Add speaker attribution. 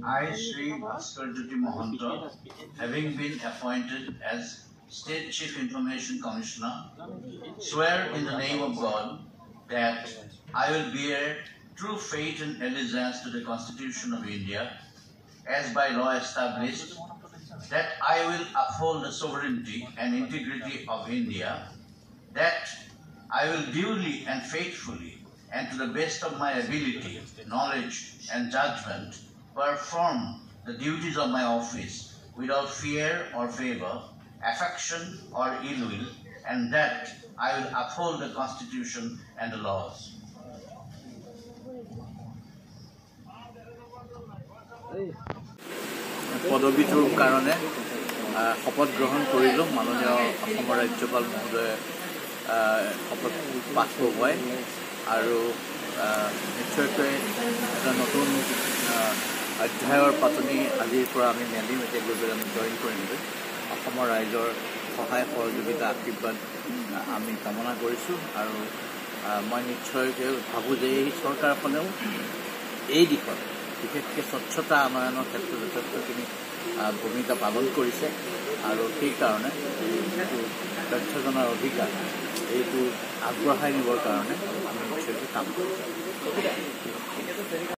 Speaker 1: I, Sri Bhaskar Jyoti Mahanta, having been appointed as State Chief Information Commissioner, swear in the name of God that I will bear true faith and allegiance to the Constitution of India, as by law established, that I will uphold the sovereignty and integrity of India, that I will duly and faithfully, and to the best of my ability, knowledge, and judgment, perform the duties of my office without fear or favor, affection or ill will, and that I will uphold the Constitution and the laws.
Speaker 2: পদবীটোৰ কাৰণে শপত গ্ৰহণ কৰিলোঁ মাননীয় অসমৰ ৰাজ্যপাল মহোদয়ে শপত পাঠ কৰোৱাই আৰু নিশ্চয়কৈ এটা নতুন অধ্যায়ৰ পাতনি আজিৰ পৰা আমি মেলিম এতিয়া গৈ পেলাই আমি জইন কৰিমগৈ অসমৰ ৰাইজৰ সহায় সহযোগিতা আশীৰ্বাদ আমি কামনা কৰিছোঁ আৰু মই নিশ্চয়কৈ ভাবোঁ যে এই চৰকাৰখনেও এই দিশত বিশেষকৈ স্বচ্ছতা আনয়নৰ ক্ষেত্ৰত যথেষ্টখিনি ভূমিকা পালন কৰিছে আৰু সেইকাৰণে এইটো তথ্য জনাৰ অধিকাৰ এইটো আগবঢ়াই নিবৰ কাৰণে আমি নিশ্চয়কৈ কাম কৰিছোঁ।